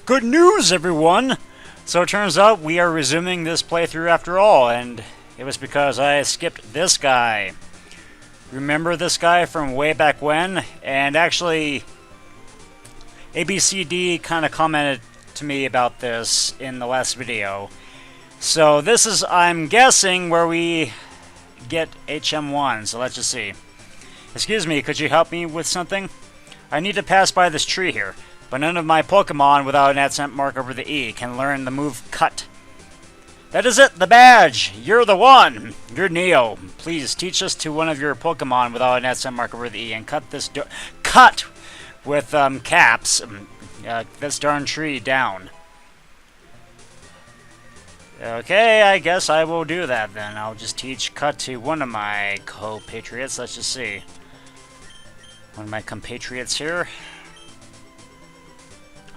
Good news, everyone! So it turns out we are resuming this playthrough after all, and it was because I skipped this guy. Remember this guy from way back when? And actually, Abcd kind of commented to me about this in the last video. So this is, I'm guessing, where we get HM1, so let's just see. Excuse me, could you help me with something? I need to pass by this tree here, but none of my Pokemon without an accent mark over the E can learn the move Cut. That is it, the badge! You're the one! You're Neo. Please teach us to one of your Pokemon without an accent mark over the E and cut this cut with caps this darn tree down. Okay, I guess I will do that then. I'll just teach Cut to one of my compatriots. Let's just see. One of my compatriots here.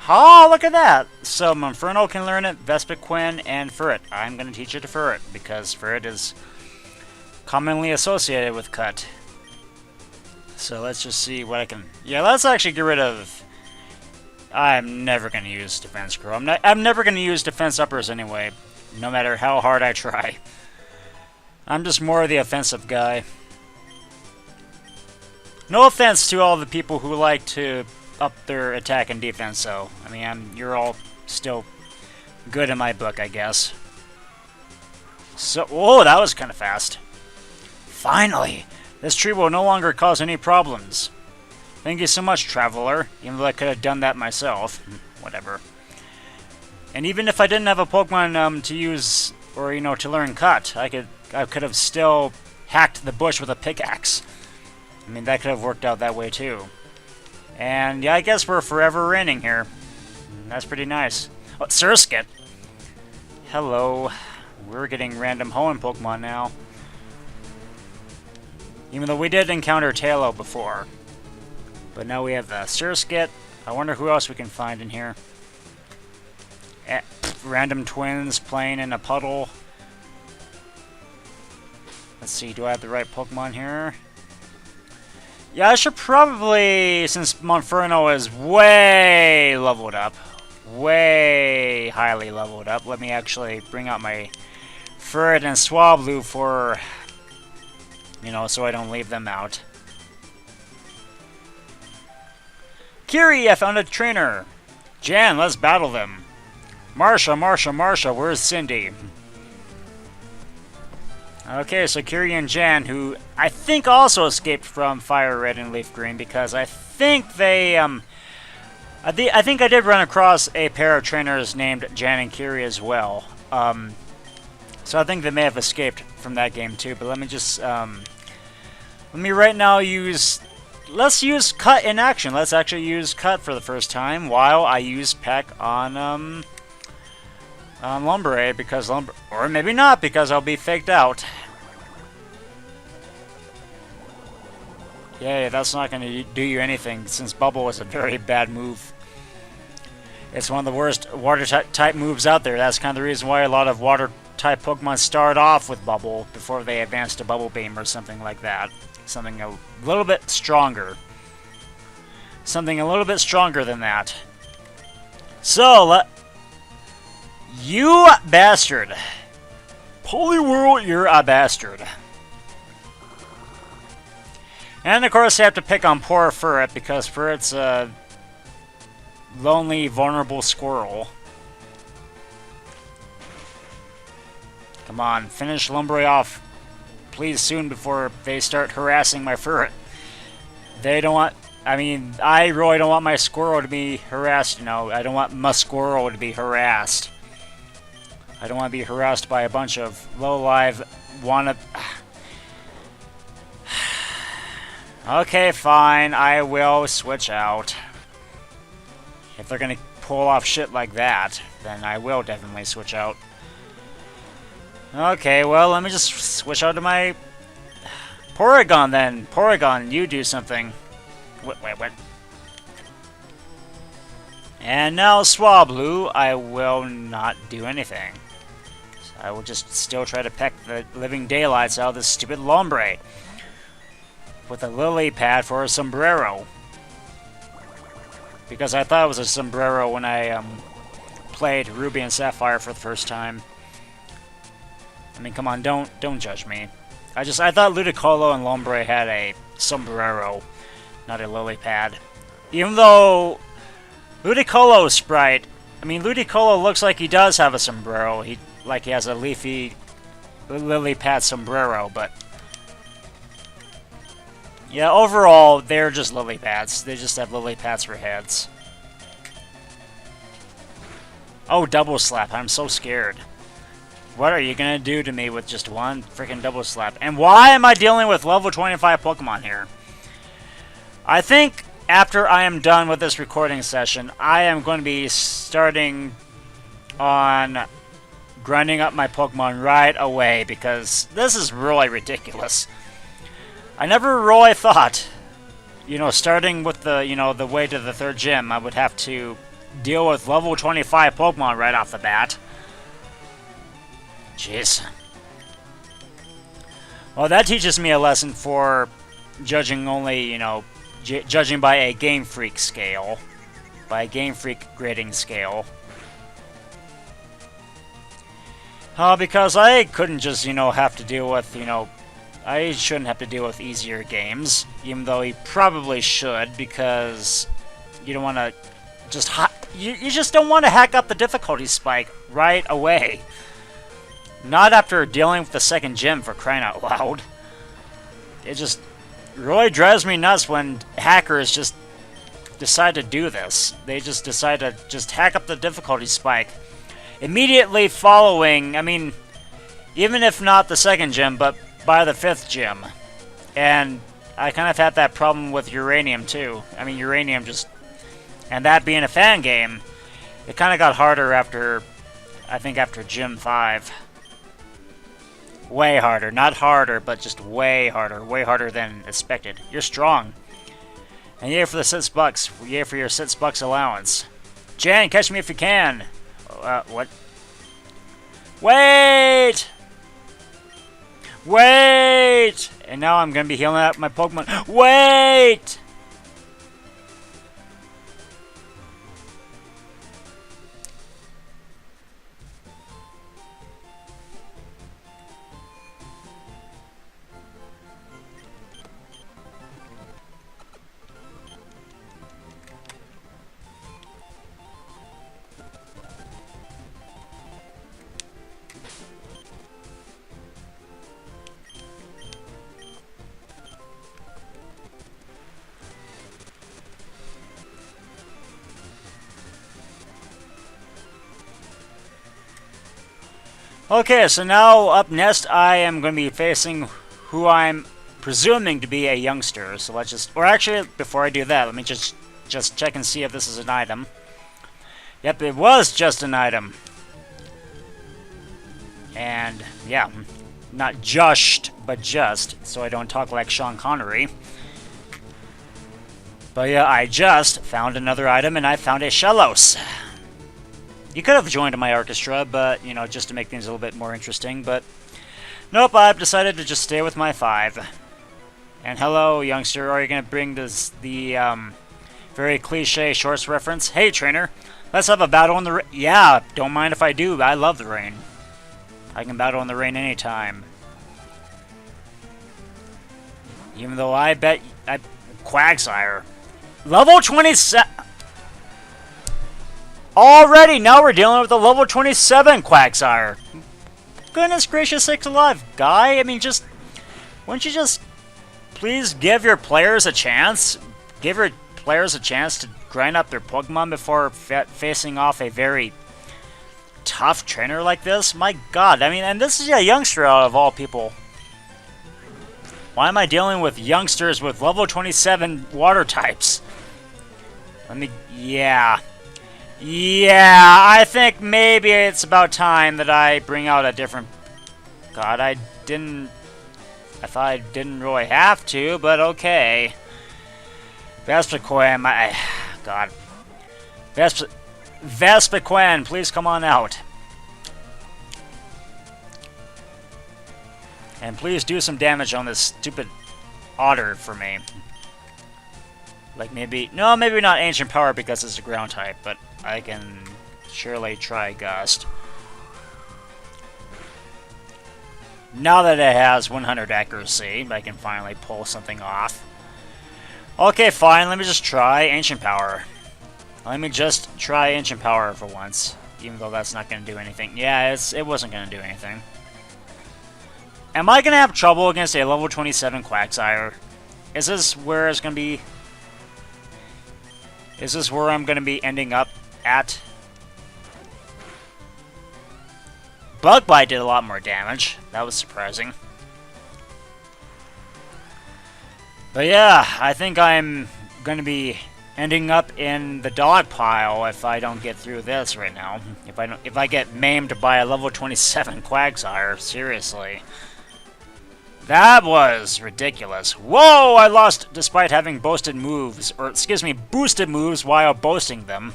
Oh, look at that! So Monferno can learn it, Vespiquen, and Furret. I'm going to teach it to Furret, because Furret is commonly associated with Cut. So let's just see what I can... Yeah, let's actually get rid of... I'm never going to use Defense Grow. I'm never going to use Defense Uppers anyway, no matter how hard I try. I'm just more of the offensive guy. No offense to all the people who like to up their attack and defense, so I mean, you're all still good in my book, I guess. So, whoa, that was kind of fast. Finally, this tree will no longer cause any problems. Thank you so much, Traveler. Even though I could have done that myself, whatever. And even if I didn't have a Pokemon to use, or to learn Cut, I could have still hacked the bush with a pickaxe. I mean, that could have worked out that way too. And yeah, I guess we're forever reigning here. That's pretty nice. Oh, Surskit! Hello. We're getting random Hoenn Pokemon now. Even though we did encounter Tailo before. But now we have Surskit. I wonder who else we can find in here. Random twins playing in a puddle. Let's see, do I have the right Pokemon here? Yeah, I should probably, since Monferno is way leveled up, way highly leveled up, let me actually bring out my Furret and Swablu for, so I don't leave them out. Kiri, I found a trainer. Jan, let's battle them. Marsha, where's Cindy? Okay, so Kiri and Jan, who I think also escaped from Fire Red and Leaf Green, because I think they, I think I did run across a pair of trainers named Jan and Kiri as well. So I think they may have escaped from that game too, but let me just, let me right now let's use Cut in action. Let's actually use Cut for the first time while I use Peck on Lumberade, because or maybe not, because I'll be faked out. Yeah, that's not going to do you anything, since Bubble is a very bad move. It's one of the worst water-type moves out there. That's kind of the reason why a lot of water-type Pokemon start off with Bubble before they advance to Bubble Beam or something like that. Something a little bit stronger. Something a little bit stronger than that. So, you bastard. Poliwhirl, you're a bastard. And of course I have to pick on poor Furret, because Furret's a lonely, vulnerable squirrel. Come on, finish Lumberade off, please, soon, before they start harassing my Furret. They don't want... I mean, I really don't want my squirrel to be harassed, I don't want my squirrel to be harassed. I don't want to be harassed by a bunch of low-live Okay, fine, I will switch out. If they're gonna pull off shit like that, then I will definitely switch out. Okay, well, let me just switch out to my Porygon then. Porygon, you do something. Wait. And now Swablu, I will not do anything. I will just still try to peck the living daylights out of this stupid Lombre with a lily pad for a sombrero. Because I thought it was a sombrero when I played Ruby and Sapphire for the first time. I mean, come on, don't judge me. I thought Ludicolo and Lombre had a sombrero, not a lily pad. Even though Ludicolo's sprite, I mean, Ludicolo looks like he does have a sombrero. He has a leafy lily pad sombrero, but yeah, overall, they're just lily pads. They just have lily pads for heads. Oh, double slap. I'm so scared. What are you gonna do to me with just one freaking double slap? And why am I dealing with level 25 Pokemon here? I think after I am done with this recording session, I am going to be starting on grinding up my Pokemon right away, because this is really ridiculous. I never really thought, you know, starting with the, you know, the way to the 3rd gym, I would have to deal with level 25 Pokemon right off the bat. Jeez. Well, that teaches me a lesson for judging only, you know, judging by a Game Freak scale. By a Game Freak grading scale. Because I couldn't just, you know, have to deal with, you know, I shouldn't have to deal with easier games, even though he probably should, because you don't want to just you just don't want to hack up the difficulty spike right away. Not after dealing with the 2nd gym, for crying out loud. It just really drives me nuts when hackers just decide to do this. They just decide to just hack up the difficulty spike immediately following, I mean, even if not the 2nd gym, but by the 5th gym. And I kind of had that problem with Uranium too. I mean, Uranium just, and that being a fan game, it kind of got harder after, I think after Gym 5. Way harder. Not harder, but just way harder. Way harder than expected. You're strong. And yay for the $6. Yay for your $6 allowance. Jan, catch me if you can. What? Wait! Wait! And now I'm going to be healing up my Pokemon. Wait! Okay, so now up next I am going to be facing who I'm presuming to be a youngster. So let's just, or actually before I do that, let me just check and see if this is an item. Yep, it was just an item. And yeah, not just, but just, so I don't talk like Sean Connery. But yeah, I just found another item and I found a Shellos. You could have joined my orchestra, but, you know, just to make things a little bit more interesting, but nope, I've decided to just stay with my 5. And hello, youngster, are you going to bring this, the very cliche shorts reference? Hey, trainer, let's have a battle in the rain. Yeah, don't mind if I do, I love the rain. I can battle in the rain anytime. Even though I bet, Quagsire. Level 27... Already, now we're dealing with a level 27 Quagsire. Goodness gracious sakes alive, guy. I mean, just... Wouldn't you just please give your players a chance? Give your players a chance to grind up their Pokemon before facing off a very tough trainer like this? My god, I mean, and this is a youngster out of all people. Why am I dealing with youngsters with level 27 water types? Let me... Yeah... Yeah, I think maybe it's about time that I bring out a different... God, I thought I didn't really have to, but okay. Vespiquen, God. Vespiquen, please come on out. And please do some damage on this stupid otter for me. Like maybe... No, maybe not Ancient Power because it's a ground type, but I can surely try Gust. Now that it has 100 accuracy, I can finally pull something off. Okay, fine, let me just try Ancient Power. Let me just try Ancient Power for once, even though that's not going to do anything. Yeah, it wasn't going to do anything. Am I going to have trouble against a level 27 Quagsire? Is this where it's going to be? Is this where I'm going to be ending up at? Bug Bite did a lot more damage. That was surprising. But yeah, I think I'm going to be ending up in the dog pile if I don't get through this right now. If I get maimed by a level 27 Quagsire, seriously. That was ridiculous. Whoa, I lost despite having boosted moves, or excuse me, boosted moves while boasting them.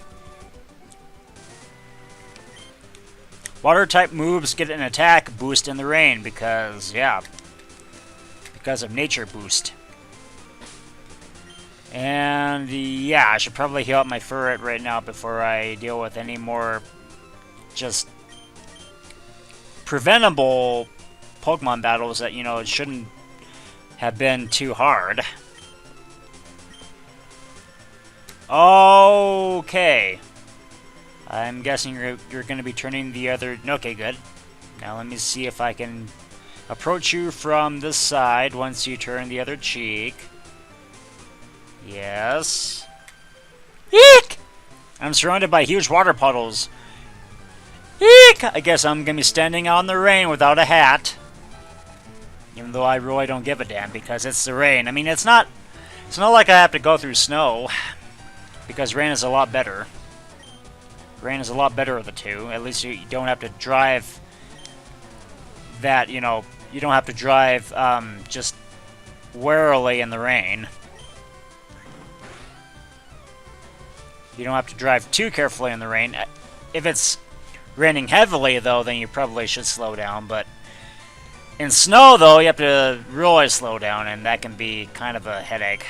Water-type moves get an attack boost in the rain because, yeah, because of nature boost. And, yeah, I should probably heal up my ferret right now before I deal with any more just preventable Pokemon battles that, you know, it shouldn't have been too hard. Okay. I'm guessing you're going to be turning the other... Okay, good. Now let me see if I can approach you from this side once you turn the other cheek. Yes. Eek! I'm surrounded by huge water puddles. Eek! I guess I'm going to be standing out in the rain without a hat. Even though I really don't give a damn because it's the rain. I mean, it's not like I have to go through snow. Because rain is a lot better. Rain is a lot better of the two. At least you don't have to drive that, you know, you don't have to drive just warily in the rain. You don't have to drive too carefully in the rain. If it's raining heavily, though, then you probably should slow down. But in snow, though, you have to really slow down, and that can be kind of a headache.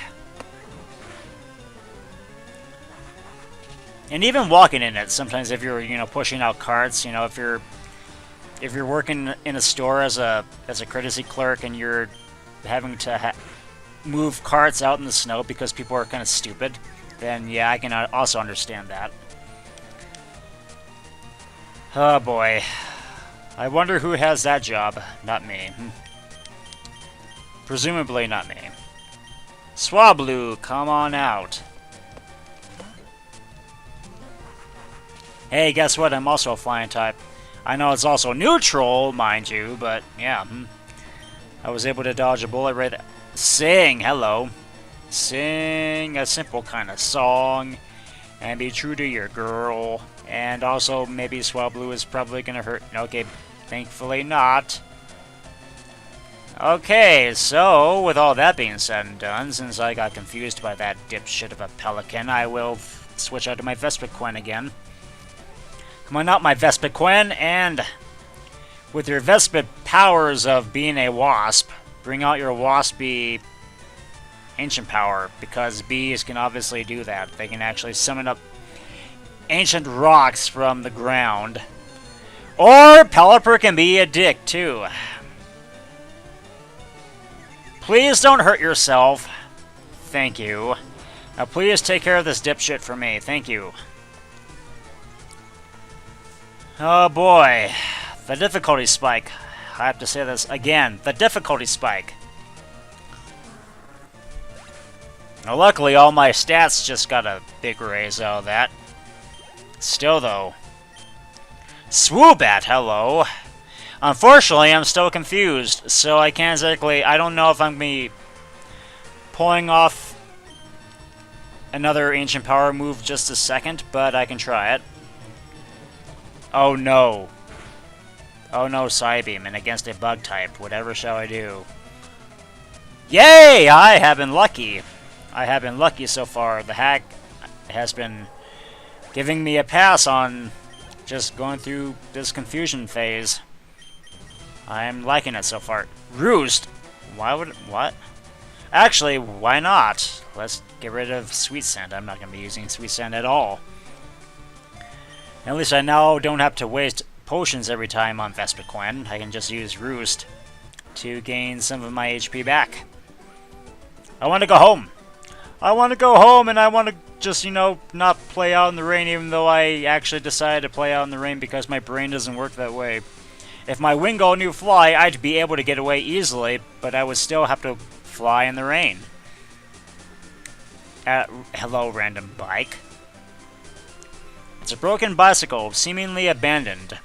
And even walking in it, sometimes if you're, you know, pushing out carts, you know, if you're working in a store as a courtesy clerk and you're having to move carts out in the snow because people are kind of stupid, then yeah, I can also understand that. Oh boy. I wonder who has that job. Not me. Presumably not me. Swablu, come on out. Hey, guess what? I'm also a flying type. I know it's also neutral, mind you, but yeah. I was able to dodge a bullet right there. Sing, hello. Sing a simple kind of song and be true to your girl. And also, maybe Swablu is probably gonna hurt. Okay, thankfully not. Okay, so with all that being said and done, since I got confused by that dipshit of a pelican, I will switch out to my Vespiquen again. Come on out, my Vespiquen, and with your Vespid powers of being a wasp, bring out your waspy ancient power, because bees can obviously do that. They can actually summon up ancient rocks from the ground. Or Pelipper can be a dick, too. Please don't hurt yourself. Thank you. Now please take care of this dipshit for me. Thank you. Oh boy, the difficulty spike. I have to say this again, the difficulty spike. Now luckily all my stats just got a big raise out of that. Still though. Swoobat, hello. Unfortunately, I'm still confused, so I can't exactly, I don't know if I'm going to be pulling off another ancient power move just a second, but I can try it. Oh no. Oh no, Psybeam, and against a bug type. Whatever shall I do? Yay! I have been lucky. I have been lucky so far. The hack has been giving me a pass on just going through this confusion phase. I'm liking it so far. Roost? Why would... what? Actually, why not? Let's get rid of Sweet Sand. I'm not going to be using Sweet Sand at all. At least I now don't have to waste potions every time on Vespiquen. I can just use Roost to gain some of my HP back. I want to go home. I want to go home, and I want to just, you know, not play out in the rain, even though I actually decided to play out in the rain because my brain doesn't work that way. If my Wingull knew fly, I'd be able to get away easily, but I would still have to fly in the rain. Hello, random bike. It's a broken bicycle, seemingly abandoned.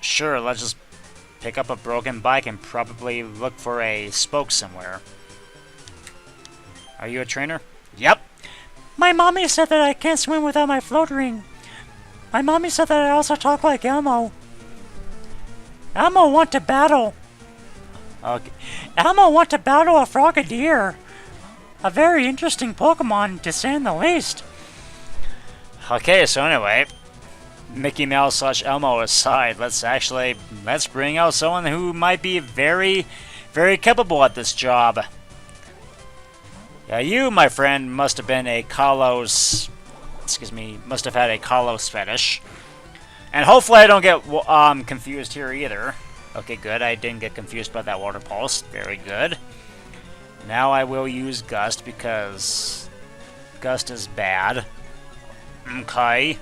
Sure, let's just pick up a broken bike and probably look for a spoke somewhere. Are you a trainer? Yep. My mommy said that I can't swim without my float ring. My mommy said that I also talk like Elmo. Elmo want to battle. Okay. Elmo want to battle a Frogadier. A very interesting Pokemon, to say the least. Okay, so anyway, Mickey Mouse / Elmo aside, let's bring out someone who might be very, very capable at this job. Yeah, you, my friend, must have been a Kalos... must have had a Kalos fetish. And hopefully I don't get confused here either. Okay, good, I didn't get confused by that water pulse. Very good. Now I will use Gust, because Gust is bad. Okay.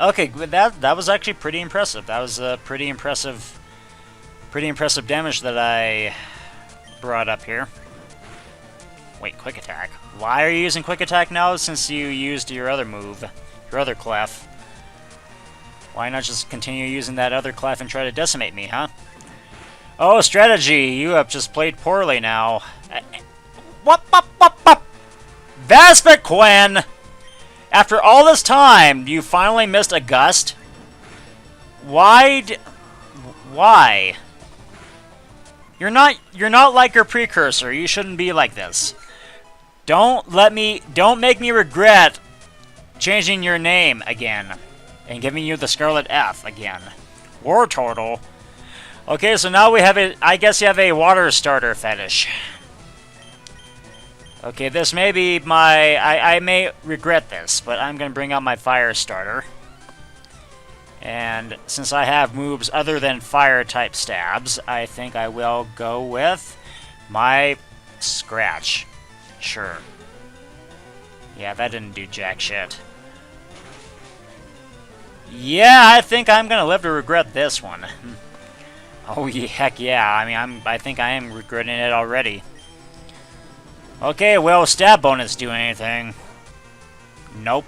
Okay, that was actually pretty impressive. That was a pretty impressive damage that I brought up here. Wait, Quick Attack. Why are you using Quick Attack now since you used your other move, your other clef? Why not just continue using that other clef and try to decimate me, huh? Oh, strategy! You have just played poorly now. What? Vespiquen! After all this time, you finally missed a Gust? Why? You're not like your precursor. You shouldn't be like this. Don't make me regret changing your name again and giving you the Scarlet F again. War Turtle. Okay, so now we have I guess you have a water starter fetish. Okay, this may be my... I may regret this, but I'm going to bring out my fire starter. And since I have moves other than fire-type stabs, I think I will go with my Scratch. Sure. Yeah, that didn't do jack shit. Yeah, I think I'm going to live to regret this one. Oh, heck yeah. I mean, I think I am regretting it already. Okay, will stab bonus do anything? Nope.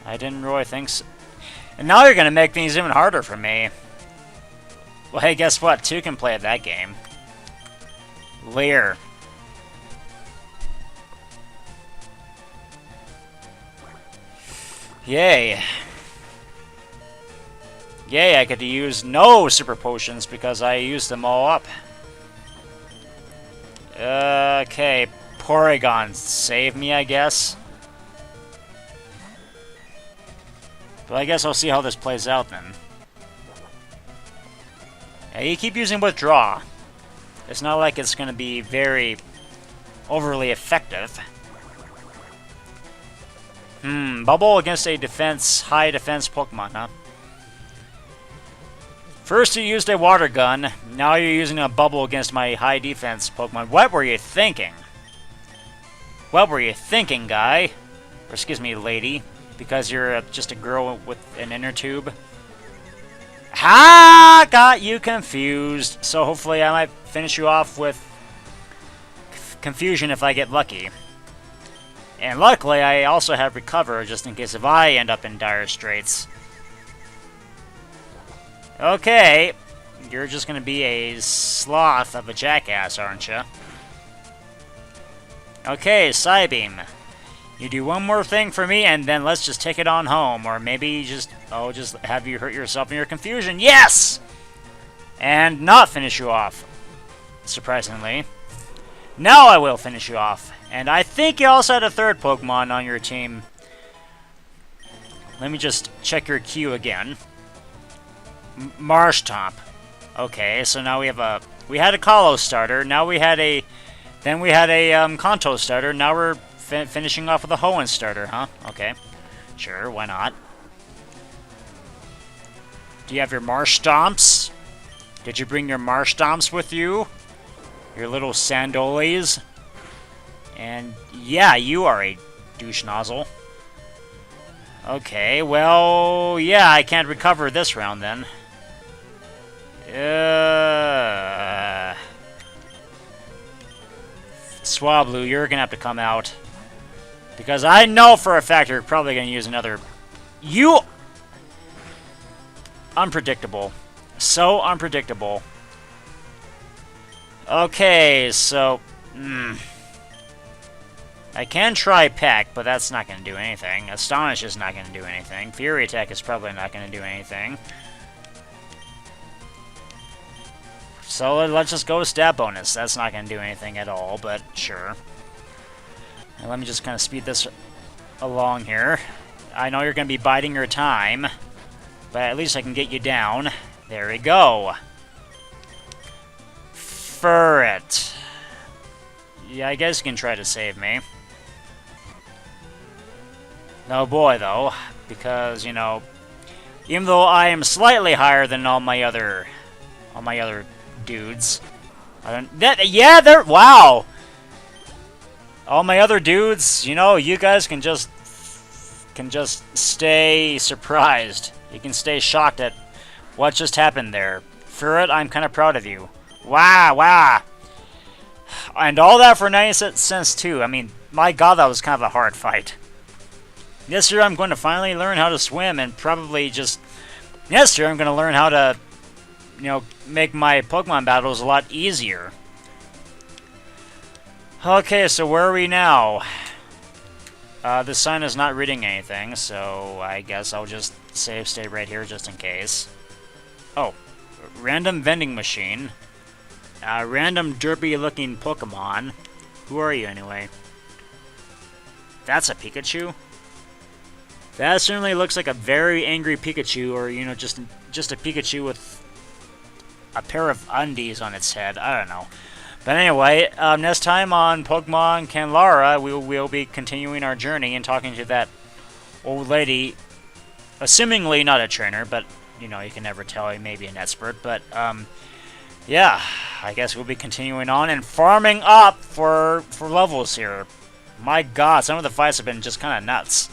I didn't really think so. And now you're gonna make things even harder for me. Well, hey, guess what? Two can play at that game. Leer. Yay. Yay, I get to use no super potions because I used them all up. Okay, Porygon, save me, I guess. But I guess I'll see how this plays out then. Yeah, you keep using Withdraw. It's not like it's going to be very overly effective. Bubble against a high defense Pokemon, huh? First you used a water gun, now you're using a bubble against my high defense Pokemon. What were you thinking? What were you thinking, guy? Or excuse me, lady. Because you're just a girl with an inner tube. Ha! Got you confused. So hopefully I might finish you off with confusion if I get lucky. And luckily I also have Recover just in case if I end up in dire straits. Okay, you're just gonna be a sloth of a jackass, aren't you? Okay, Psybeam. You do one more thing for me, and then let's just take it on home. Or maybe just have you hurt yourself in your confusion. Yes! And not finish you off, surprisingly. Now I will finish you off. And I think you also had a third Pokemon on your team. Let me just check your queue again. Marshtomp. Okay, so now we have we had a Kalos starter. Now we had a Then we had a Kanto starter. Now we're finishing off with a Hoenn starter, huh? Okay. Sure, why not? Do you have your Marsh Stomps? Did you bring your Marsh Stomps with you? Your little Sandoles? And yeah, you are a douche nozzle. Okay, well, yeah, I can't recover this round then. Swablu, you're gonna have to come out. Because I know for a fact you're probably gonna use another... You... Unpredictable. So unpredictable. Okay, so... I can try Peck, but that's not going to do anything. Astonish is not going to do anything. Fury Attack is probably not going to do anything. So let's just go with Stab Bonus. That's not going to do anything at all, but sure. And let me just kind of speed this along here. I know you're going to be biding your time, but at least I can get you down. There we go. Furret. Yeah, I guess you can try to save me. No boy, though, because, you know, even though I am slightly higher than all my other dudes, wow! All my other dudes, you know, you guys can just stay surprised. You can stay shocked at what just happened there. Furret, I'm kind of proud of you. Wow. And all that for 90 cents, too. I mean, my god, that was kind of a hard fight. This year I'm going to finally learn how to swim, and probably just... Next year I'm going to learn how to, you know, make my Pokemon battles a lot easier. Okay, so where are we now? The sign is not reading anything, so I guess I'll just stay right here just in case. Oh, random vending machine. Random derpy-looking Pokemon. Who are you, anyway? That's a Pikachu? That certainly looks like a very angry Pikachu, or, you know, just a Pikachu with a pair of undies on its head. I don't know. But anyway, next time on Pokemon Kanlara, we will be continuing our journey and talking to that old lady, assumingly not a trainer, but, you know, you can never tell, he may be an expert, but, yeah, I guess we'll be continuing on and farming up for levels here. My god, some of the fights have been just kind of nuts.